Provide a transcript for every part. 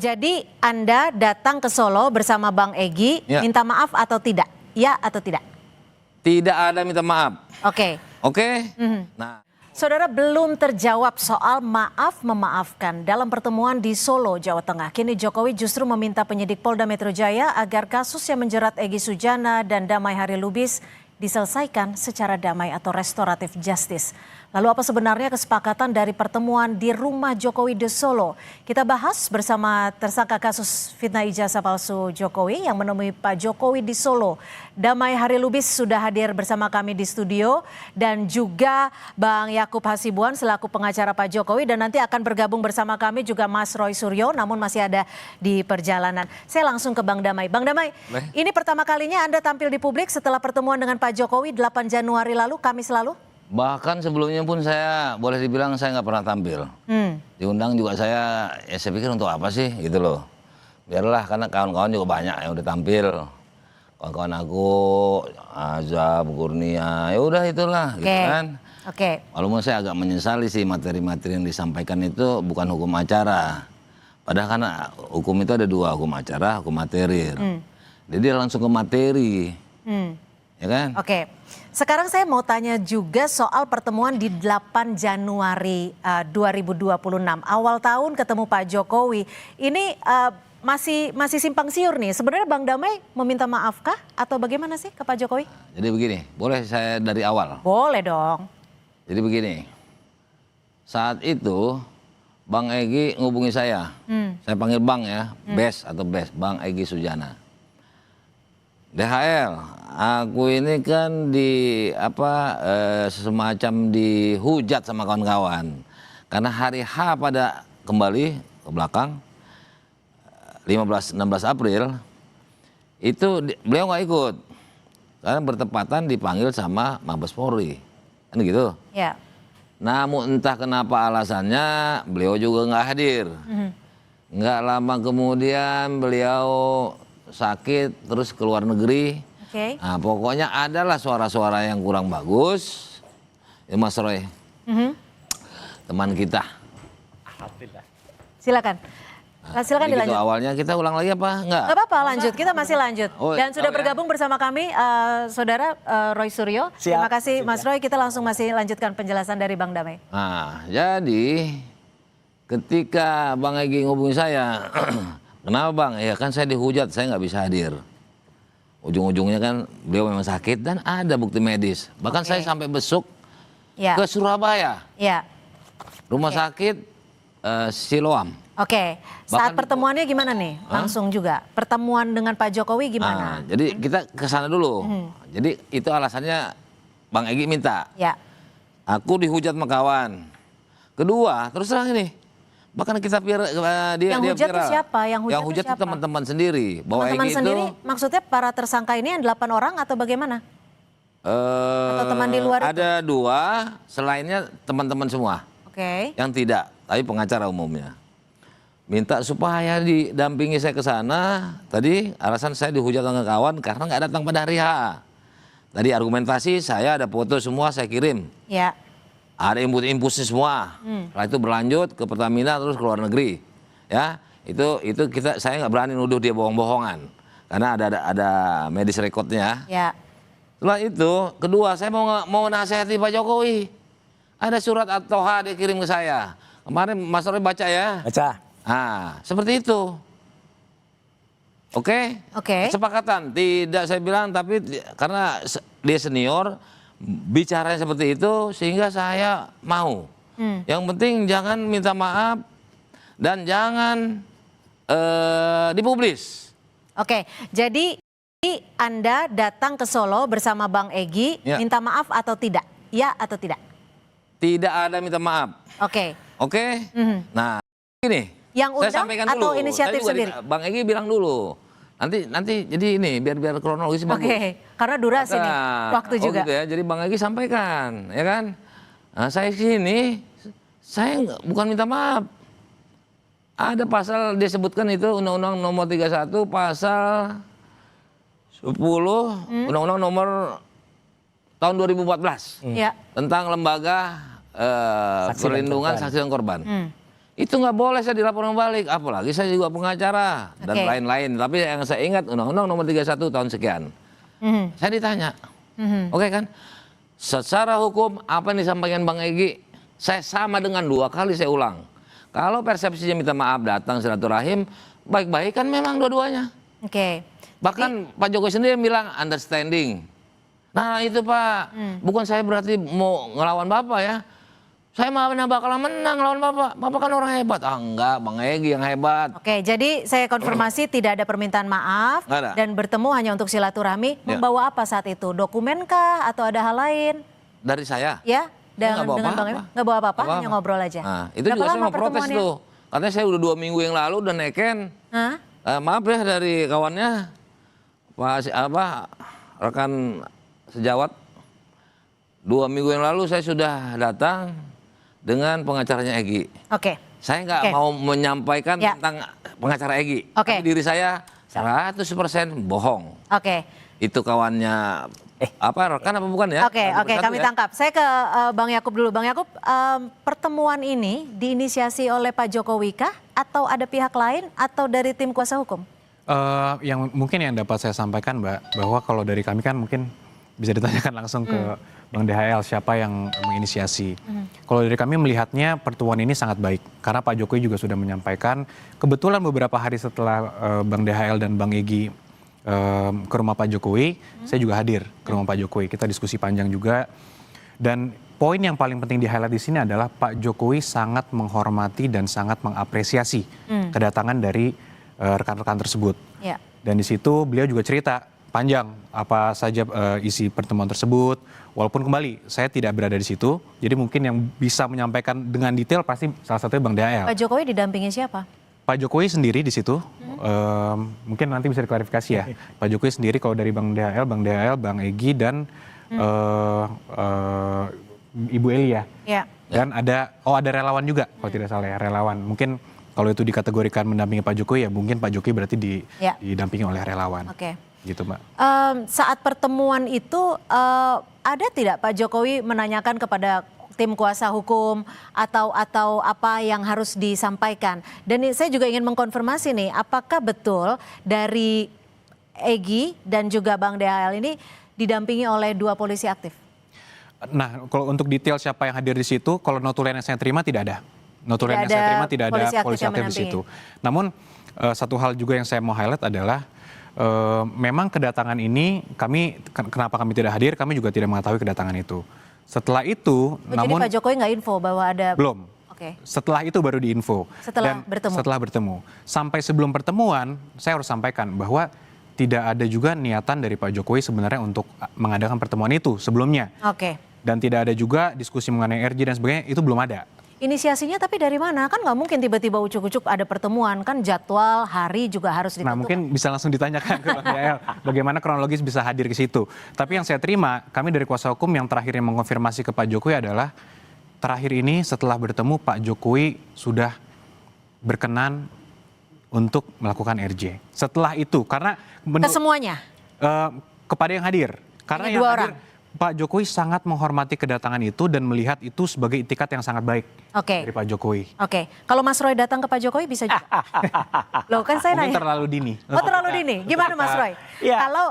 Jadi Anda datang ke Solo bersama Bang Egy, minta maaf atau tidak? Ya atau tidak? Tidak ada minta maaf. Oke. Oke? Nah, Saudara, belum terjawab soal maaf memaafkan dalam pertemuan di Solo, Jawa Tengah. Kini Jokowi justru meminta penyidik Polda Metro Jaya agar kasus yang menjerat Egy Sujana dan Damai Hari Lubis diselesaikan secara damai atau restoratif justice. Lalu apa sebenarnya kesepakatan dari pertemuan di rumah Jokowi di Solo? Kita bahas bersama tersangka kasus fitnah ijazah palsu Jokowi yang menemui Pak Jokowi di Solo. Damai Hari Lubis sudah hadir bersama kami di studio dan juga Bang Yakub Hasibuan selaku pengacara Pak Jokowi, dan nanti akan bergabung bersama kami juga Mas Roy Suryo namun masih ada di perjalanan. Saya langsung ke Bang Damai. Bang Damai, ini pertama kalinya Anda tampil di publik setelah pertemuan dengan Pak Jokowi 8 Januari lalu, Kamis lalu? bahkan sebelumnya pun saya boleh dibilang saya nggak pernah tampil. Diundang juga saya, ya saya pikir untuk apa sih gitu loh. Biarlah, karena kawan-kawan juga banyak yang udah tampil. Kawan-kawan aku, Azab, Kurnia, ya udah itulah gitu kan. Walaupun saya agak menyesali sih materi-materi yang disampaikan itu bukan hukum acara. Padahal karena hukum itu ada dua, hukum acara, hukum material. Jadi dia langsung ke materi. Ya kan? Sekarang saya mau tanya juga soal pertemuan di 8 Januari 2026. Awal tahun ketemu Pak Jokowi. Ini masih simpang siur nih. Sebenarnya Bang Damai meminta maafkah atau bagaimana sih ke Pak Jokowi? Jadi begini, boleh saya dari awal? Boleh dong. Jadi begini, saat itu Bang Egy ngubungi saya. Saya panggil Bang ya, Bes atau Bes, Bang Egy Sujana. DHL, aku ini kan semacam dihujat sama kawan-kawan. Karena hari H pada kembali ke belakang, 15-16 April, itu beliau nggak ikut. Karena bertepatan dipanggil sama Mabes Polri. Kan gitu? Ya. Namun entah kenapa alasannya beliau juga nggak hadir. Nggak lama kemudian beliau sakit terus ke luar negeri. Nah, pokoknya adalah suara-suara yang kurang bagus. Ya Mas Roy, teman kita. Silakan. Silakan Jadi dilanjut. gitu, awalnya kita ulang lagi apa? Enggak. Nggak apa-apa, lanjut. Kita masih lanjut. Dan sudah bergabung bersama kami Saudara Roy Suryo. Terima kasih Mas Roy. Kita langsung masih lanjutkan penjelasan dari Bang Damai. Nah, jadi ketika Bang Egy ngubungi saya, kenapa Bang? Ya kan saya dihujat, saya nggak bisa hadir. Ujung-ujungnya kan beliau memang sakit dan ada bukti medis. Bahkan saya sampai besuk ke Surabaya. Rumah sakit Siloam. Saat pertemuannya gimana nih? Langsung juga. Pertemuan dengan Pak Jokowi gimana? Jadi kita ke sana dulu. Jadi itu alasannya Bang Egy minta. Aku dihujat sama kawan. Kedua, terus terang ini. Bahkan kita dia hujat itu siapa? Yang hujat itu teman-teman sendiri. Teman-teman sendiri maksudnya para tersangka ini yang 8 orang atau bagaimana? Atau teman di luar itu? Ada 2, selainnya teman-teman semua. Yang tidak, tapi pengacara umumnya. Minta supaya didampingi saya ke sana. Tadi alasan saya dihujat dengan kawan karena nggak datang pada hari H. Tadi argumentasi saya ada foto semua saya kirim. Ada input-inputnya semua. Setelah itu berlanjut ke Pertamina terus ke luar negeri. Ya, itu saya nggak berani nuduh dia bohong-bohongan karena ada medis recordnya. Setelah itu kedua saya mau nasihati Pak Jokowi. Ada surat At-Toha dia kirim ke saya. Kemarin Mas Roy baca ya? Baca. Nah, seperti itu. Kesepakatan. Tidak saya bilang, tapi karena dia senior, bicaranya seperti itu sehingga saya mau. Yang penting jangan minta maaf dan jangan dipublis. Jadi Anda datang ke Solo bersama Bang Egy, minta maaf atau tidak? Ya atau tidak? Tidak ada minta maaf. Nah, ini. Yang saya sampaikan dulu. Atau inisiatif sendiri? Bang Egy bilang dulu. Nanti jadi ini biar kronologis bagus. Karena durasi nih, waktu juga. Gitu ya. Jadi Bang Egy sampaikan, ya kan? Nah, saya sini, saya bukan minta maaf. Ada pasal disebutkan itu Undang-Undang Nomor 31 pasal 10 Undang-Undang Nomor tahun 2014 tentang lembaga perlindungan saksi dan korban. Itu nggak boleh saya dilaporkan balik, apalagi saya juga pengacara dan lain-lain. Tapi yang saya ingat Undang-Undang Nomor 31 tahun sekian. Saya ditanya, oke kan? Secara hukum apa yang disampaikan Bang Egy, saya sama dengan 2 kali saya ulang. Kalau persepsinya minta maaf datang silaturahim, baik-baik kan memang dua-duanya. Bahkan Pak Jokowi sendiri bilang understanding. Nah itu Pak, bukan saya berarti mau ngelawan Bapak ya. Saya mana bakalan menang lawan Bapak. Bapak kan orang hebat. Enggak, Bang Egy yang hebat. Oke, jadi saya konfirmasi tidak ada permintaan maaf dan bertemu hanya untuk silaturahmi. Membawa apa saat itu? Dokumenkah atau ada hal lain? Dari saya? Ya, dengan Bang Egy. Nggak bawa apa-apa, hanya ngobrol aja. Nah, itu juga saya mau protes tuh. Katanya saya udah 2 minggu yang lalu udah neken. Maaf ya dari kawannya, rekan sejawat. 2 minggu yang lalu saya sudah datang dengan pengacaranya Egy. Saya nggak mau menyampaikan tentang pengacara Egy. Tapi diri saya 100% bohong. Itu kawannya rekan apa bukan ya? Oke, kami tangkap. Saya ke Bang Yakub dulu. Bang Yakub, pertemuan ini diinisiasi oleh Pak Jokowi kah? Atau ada pihak lain atau dari tim kuasa hukum? Yang mungkin yang dapat saya sampaikan Mbak, bahwa kalau dari kami kan mungkin bisa ditanyakan langsung ke Bang DHL siapa yang menginisiasi. Kalau dari kami melihatnya pertemuan ini sangat baik karena Pak Jokowi juga sudah menyampaikan. Kebetulan beberapa hari setelah Bang DHL dan Bang Egy ke rumah Pak Jokowi, saya juga hadir ke rumah Pak Jokowi. Kita diskusi panjang juga. Dan poin yang paling penting di highlight di sini adalah Pak Jokowi sangat menghormati dan sangat mengapresiasi kedatangan dari rekan-rekan tersebut. Dan di situ beliau juga cerita panjang apa saja isi pertemuan tersebut. Walaupun kembali saya tidak berada di situ, jadi mungkin yang bisa menyampaikan dengan detail pasti salah satunya Bang DHL. Pak Jokowi didampingi siapa? Pak Jokowi sendiri di situ. Mungkin nanti bisa diklarifikasi ya. Pak Jokowi sendiri kalau dari Bang DHL, Bang Egy dan Ibu Elia. Dan ada relawan juga kalau tidak salah ya, relawan. Mungkin kalau itu dikategorikan mendampingi Pak Jokowi ya mungkin Pak Jokowi berarti didampingi oleh relawan. Gitu Mbak. Saat pertemuan itu ada tidak Pak Jokowi menanyakan kepada tim kuasa hukum atau apa yang harus disampaikan? Dan saya juga ingin mengkonfirmasi nih, apakah betul dari Egy dan juga Bang DHL ini didampingi oleh 2 polisi aktif? Nah, kalau untuk detail siapa yang hadir di situ, kalau notulen yang saya terima tidak ada. Notulen yang saya terima tidak ada polisi aktif di situ. Namun satu hal juga yang saya mau highlight adalah memang kedatangan ini kenapa kami tidak hadir, kami juga tidak mengetahui kedatangan itu. Setelah itu, namun jadi Pak Jokowi nggak info bahwa ada? Belum. Setelah itu baru diinfo. Setelah bertemu. Sampai sebelum pertemuan, saya harus sampaikan bahwa tidak ada juga niatan dari Pak Jokowi sebenarnya untuk mengadakan pertemuan itu sebelumnya. Dan tidak ada juga diskusi mengenai RJ dan sebagainya, itu belum ada. Inisiasinya tapi dari mana? Kan nggak mungkin tiba-tiba ucuk-ucuk ada pertemuan, kan jadwal, hari juga harus ditentukan. Nah mungkin bisa langsung ditanyakan ke Bang DHL bagaimana kronologis bisa hadir ke situ. Tapi yang saya terima, kami dari kuasa hukum yang terakhir yang mengonfirmasi ke Pak Jokowi adalah terakhir ini setelah bertemu Pak Jokowi sudah berkenan untuk melakukan RJ. Setelah itu, karena semuanya? Kepada yang hadir. Karena yang hadir, Pak Jokowi sangat menghormati kedatangan itu dan melihat itu sebagai itikat yang sangat baik dari Pak Jokowi. Kalau Mas Roy datang ke Pak Jokowi bisa juga? Loh kan saya nanya. Mungkin terlalu dini. Terlalu dini. Gimana Mas Roy? Kalau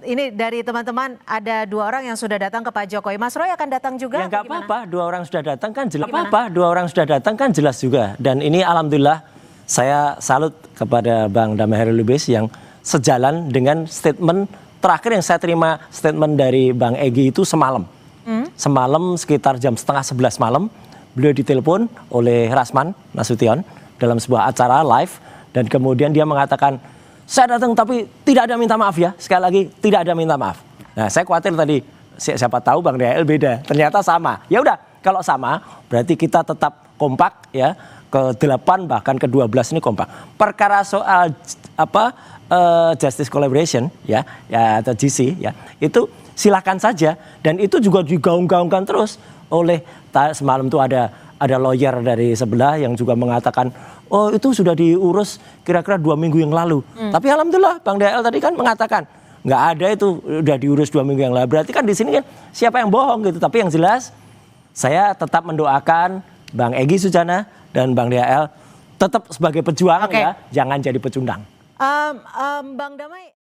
ini dari teman-teman ada 2 orang yang sudah datang ke Pak Jokowi, Mas Roy akan datang juga? Ya nggak apa-apa, 2 orang sudah datang kan jelas. Apa-apa, 2 orang sudah datang kan jelas juga. Dan ini alhamdulillah saya salut kepada Bang Damai Hairil Lubis yang sejalan dengan statement terakhir yang saya terima statement dari Bang Egy itu semalam. Semalam sekitar jam 10:30 malam, beliau ditelepon oleh Rasman Nasution dalam sebuah acara live. Dan kemudian dia mengatakan, saya datang tapi tidak ada minta maaf ya. Sekali lagi, tidak ada minta maaf. Nah saya khawatir tadi, siapa tahu Bang DHL beda. Ternyata sama. Ya udah, kalau sama berarti kita tetap kompak ya. Ke-8 bahkan ke-12 ini kompak. Perkara soal justice collaboration ya atau GC ya itu silakan saja dan itu juga digaung-gaungkan terus oleh semalam tuh ada lawyer dari sebelah yang juga mengatakan oh itu sudah diurus kira-kira 2 minggu yang lalu. Tapi alhamdulillah Bang DHL tadi kan mengatakan nggak ada itu udah diurus 2 minggu yang lalu. Berarti kan di sini kan siapa yang bohong gitu. Tapi yang jelas saya tetap mendoakan Bang Egy Sujana dan Bang DHL tetap sebagai pejuang Oke. ya, jangan jadi pecundang. Bang Damai.